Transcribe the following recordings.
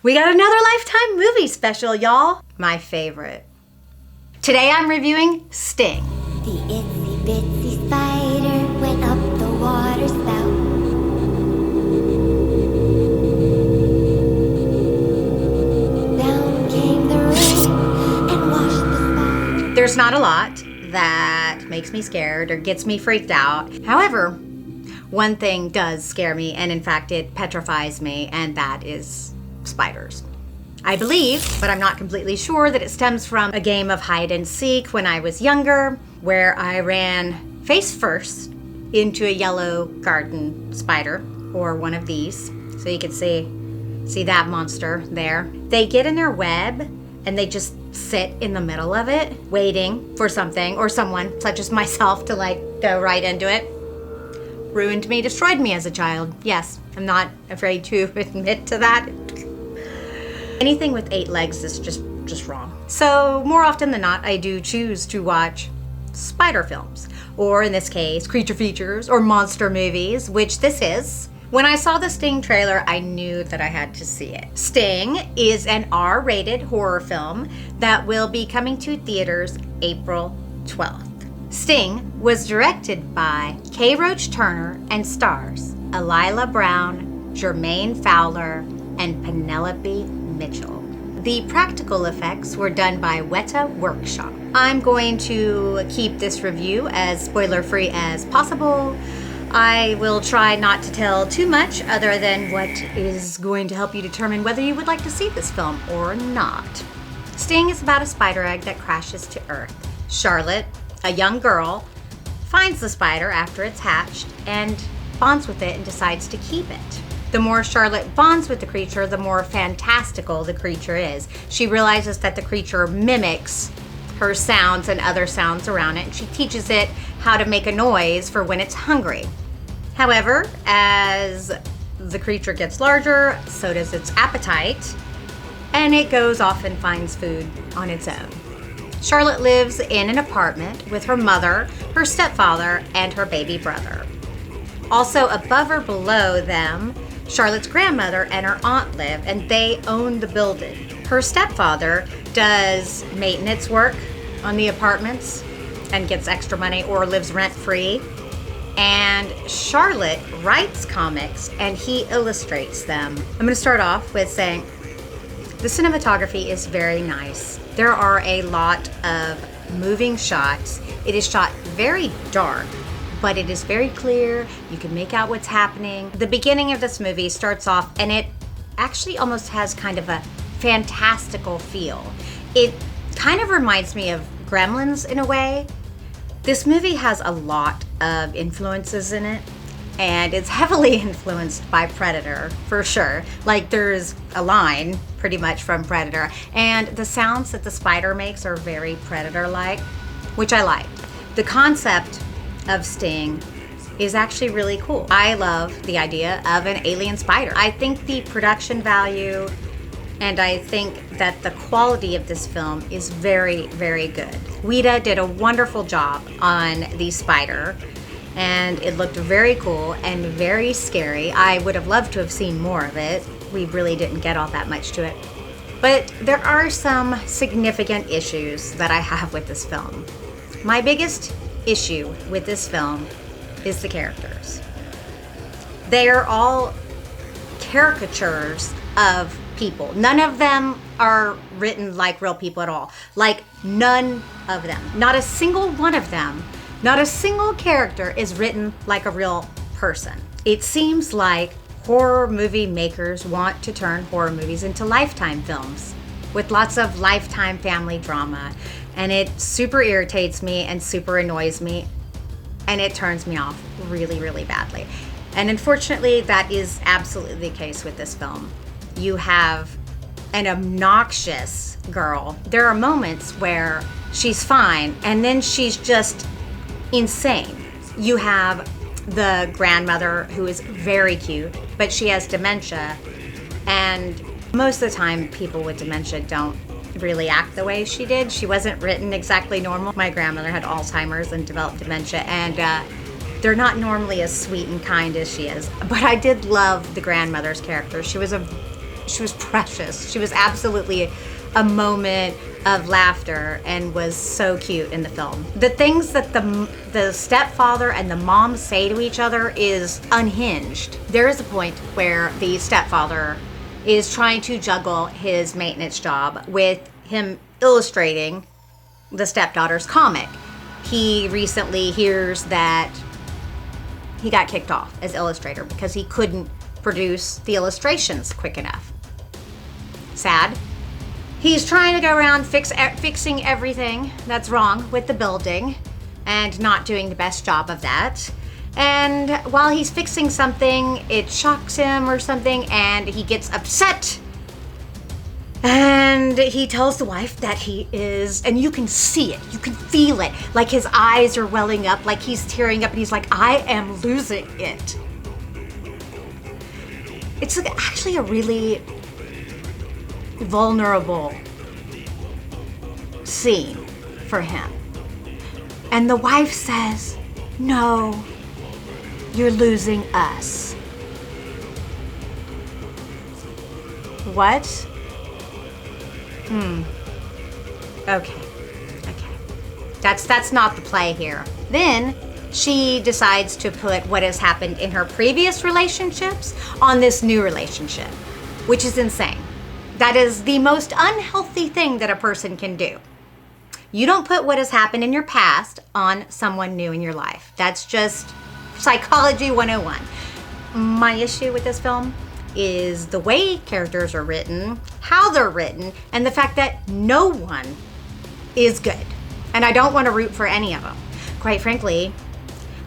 We got another Lifetime movie special, y'all. My favorite. Today I'm reviewing Sting. The itsy bitsy spider went up the water spout. Down came the rain and washed the spider. There's not a lot that makes me scared or gets me freaked out. However, one thing does scare me, and in fact it petrifies me, and that is spiders. I believe, but I'm not completely sure, that it stems from a game of hide and seek when I was younger, where I ran face first into a yellow garden spider, or one of these. So you can see that monster there. They get in their web and they just sit in the middle of it, waiting for something or someone, such as myself, to go right into it. Ruined me, destroyed me as a child. Yes, I'm not afraid to admit to that. Anything with 8 legs is just wrong. So more often than not, I do choose to watch spider films, or in this case, creature features or monster movies, which this is. When I saw the Sting trailer, I knew that I had to see it. Sting is an R-rated horror film that will be coming to theaters April 12th. Sting was directed by Kay Roach Turner and stars Elila Brown, Jermaine Fowler, and Penelope Mitchell. The practical effects were done by Weta Workshop. I'm going to keep this review as spoiler-free as possible. I will try not to tell too much other than what is going to help you determine whether you would like to see this film or not. Sting is about a spider egg that crashes to Earth. Charlotte, a young girl, finds the spider after it's hatched and bonds with it and decides to keep it. The more Charlotte bonds with the creature, the more fantastical the creature is. She realizes that the creature mimics her sounds and other sounds around it, and she teaches it how to make a noise for when it's hungry. However, as the creature gets larger, so does its appetite, and it goes off and finds food on its own. Charlotte lives in an apartment with her mother, her stepfather, and her baby brother. Also above or below them, Charlotte's grandmother and her aunt live, and they own the building. Her stepfather does maintenance work on the apartments and gets extra money or lives rent-free. And Charlotte writes comics and he illustrates them. I'm going to start off with saying the cinematography is very nice. There are a lot of moving shots. It is shot very dark, but it is very clear. You can make out what's happening. The beginning of this movie starts off and it actually almost has kind of a fantastical feel. It kind of reminds me of Gremlins in a way. This movie has a lot of influences in it, and it's heavily influenced by Predator, for sure. There's a line pretty much from Predator, and the sounds that the spider makes are very Predator-like, which I like. The concept of Sting is actually really cool. I love the idea of an alien spider. I think the production value and I think that the quality of this film is very, very good. Weta did a wonderful job on the spider, and it looked very cool and very scary. I would have loved to have seen more of it. We really didn't get all that much to it. But there are some significant issues that I have with this film. My biggest issue with this film is the characters. They are all caricatures of people. None of them are written like real people at all. None of them. Not a single one of them. Not a single character is written like a real person. It seems like horror movie makers want to turn horror movies into Lifetime films with lots of Lifetime family drama, and it super irritates me and super annoys me, and it turns me off really, really badly. And unfortunately, that is absolutely the case with this film. You have an obnoxious girl. There are moments where she's fine, and then she's just insane. You have the grandmother who is very cute, but she has dementia, and most of the time people with dementia don't really act the way she did. She wasn't written exactly normal. My grandmother had Alzheimer's and developed dementia, and they're not normally as sweet and kind as she is. But I did love the grandmother's character. She was a precious. She was absolutely a moment of laughter and was so cute in the film. The things that the stepfather and the mom say to each other is unhinged. There is a point where the stepfather is trying to juggle his maintenance job with him illustrating the stepdaughter's comic. He recently hears that he got kicked off as illustrator because he couldn't produce the illustrations quick enough. Sad. He's trying to go around fixing everything that's wrong with the building and not doing the best job of that. And while he's fixing something, it shocks him or something, and he gets upset. And he tells the wife that he is, and you can see it, you can feel it, like his eyes are welling up, like he's tearing up, and he's like, I am losing it. It's actually a really vulnerable scene for him. And the wife says, no, you're losing us. What? Okay. That's not the play here. Then she decides to put what has happened in her previous relationships on this new relationship, which is insane. That is the most unhealthy thing that a person can do. You don't put what has happened in your past on someone new in your life. That's just psychology 101. My issue with this film is the way characters are written, how they're written, and the fact that no one is good. And I don't want to root for any of them. Quite frankly,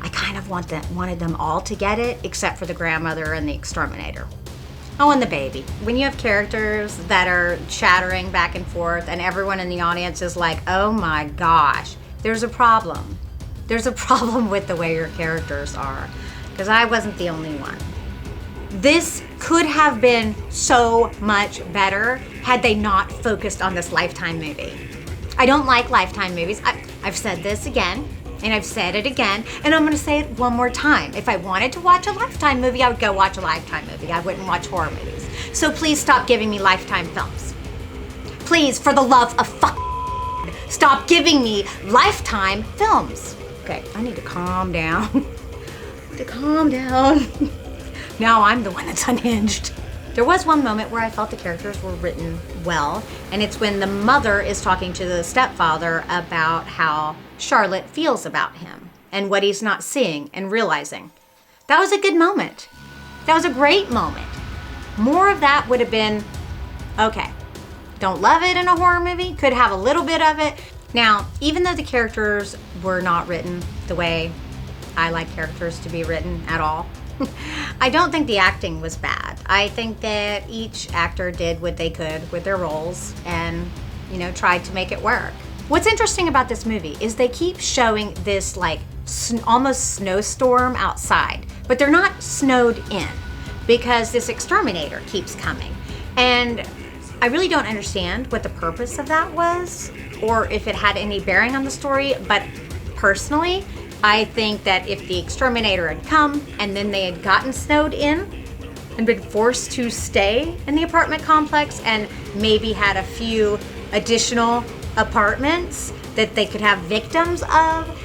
I kind of wanted them all to get it, except for the grandmother and the exterminator. Oh, and the baby. When you have characters that are chattering back and forth and everyone in the audience is like, oh my gosh, there's a problem. There's a problem with the way your characters are. Because I wasn't the only one. This could have been so much better had they not focused on this Lifetime movie. I don't like Lifetime movies. I've said this again, and I've said it again, and I'm gonna say it one more time. If I wanted to watch a Lifetime movie, I would go watch a Lifetime movie. I wouldn't watch horror movies. So please stop giving me Lifetime films. Please, for the love of stop giving me Lifetime films. Okay, I need to calm down. Now I'm the one that's unhinged. There was one moment where I felt the characters were written well, and it's when the mother is talking to the stepfather about how Charlotte feels about him and what he's not seeing and realizing. That was a good moment. That was a great moment. More of that would have been, okay, don't love it in a horror movie, could have a little bit of it. Now, even though the characters were not written the way I like characters to be written at all, I don't think the acting was bad. I think that each actor did what they could with their roles and, tried to make it work. What's interesting about this movie is they keep showing this almost snowstorm outside, but they're not snowed in because this exterminator keeps coming. And I really don't understand what the purpose of that was or if it had any bearing on the story, but personally, I think that if the exterminator had come and then they had gotten snowed in and been forced to stay in the apartment complex and maybe had a few additional apartments that they could have victims of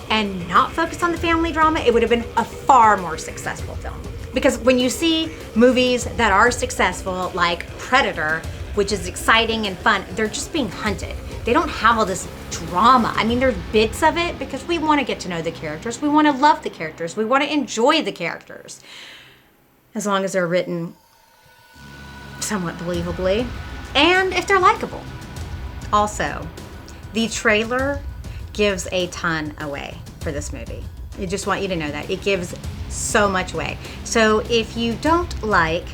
and not focus on the family drama, it would have been a far more successful film. Because when you see movies that are successful, like Predator, which is exciting and fun, they're just being hunted. They don't have all this drama. I mean, there's bits of it because we want to get to know the characters. We want to love the characters. We want to enjoy the characters. As long as they're written somewhat believably and if they're likable. Also, the trailer gives a ton away for this movie. I just want you to know that. It gives so much away. So if you don't like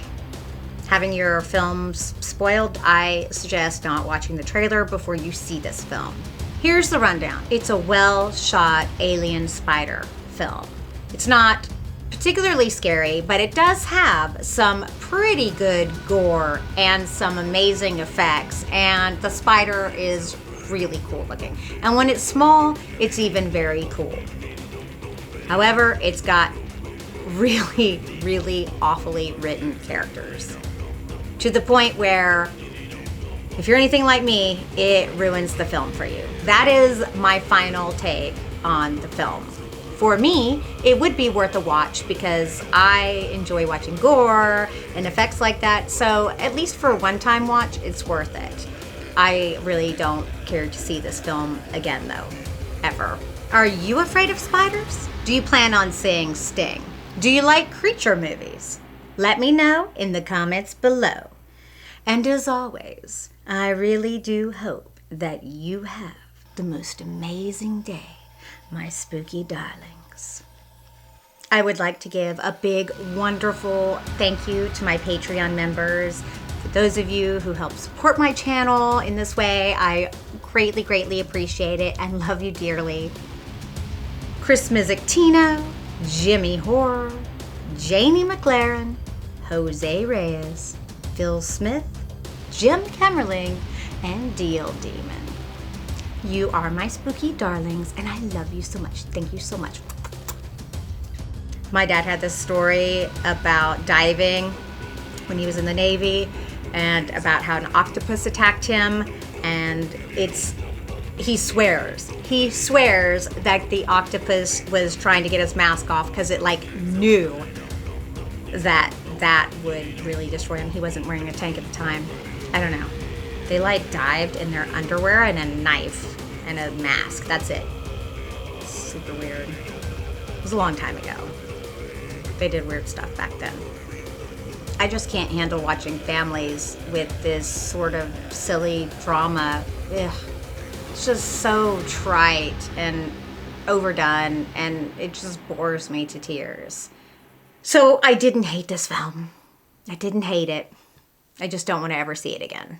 having your films spoiled, I suggest not watching the trailer before you see this film. Here's the rundown. It's a well-shot alien spider film. It's not particularly scary, but it does have some pretty good gore and some amazing effects, and the spider is really cool looking. And when it's small, it's even very cool. However, it's got really, really awfully written characters. to the point where if you're anything like me, it ruins the film for you. That is my final take on the film. For me, it would be worth a watch because I enjoy watching gore and effects like that. So at least for a one-time watch, it's worth it. I really don't care to see this film again though, ever. Are you afraid of spiders? Do you plan on seeing Sting? Do you like creature movies? Let me know in the comments below. And as always, I really do hope that you have the most amazing day, my spooky darlings. I would like to give a big, wonderful thank you to my Patreon members. For those of you who help support my channel in this way, I greatly, greatly appreciate it and love you dearly. Chris Mizictino, Jimmy Horror, Janie McLaren, Jose Reyes, Phil Smith, Jim Kemmerling, and Deal Demon. You are my spooky darlings, and I love you so much. Thank you so much. My dad had this story about diving when he was in the Navy and about how an octopus attacked him, and he swears that the octopus was trying to get his mask off because it knew that would really destroy him. He wasn't wearing a tank at the time. I don't know. They dived in their underwear and a knife and a mask. That's it. Super weird. It was a long time ago. They did weird stuff back then. I just can't handle watching families with this sort of silly drama. Ugh. It's just so trite and overdone, and it just bores me to tears. So I didn't hate this film. I didn't hate it. I just don't want to ever see it again.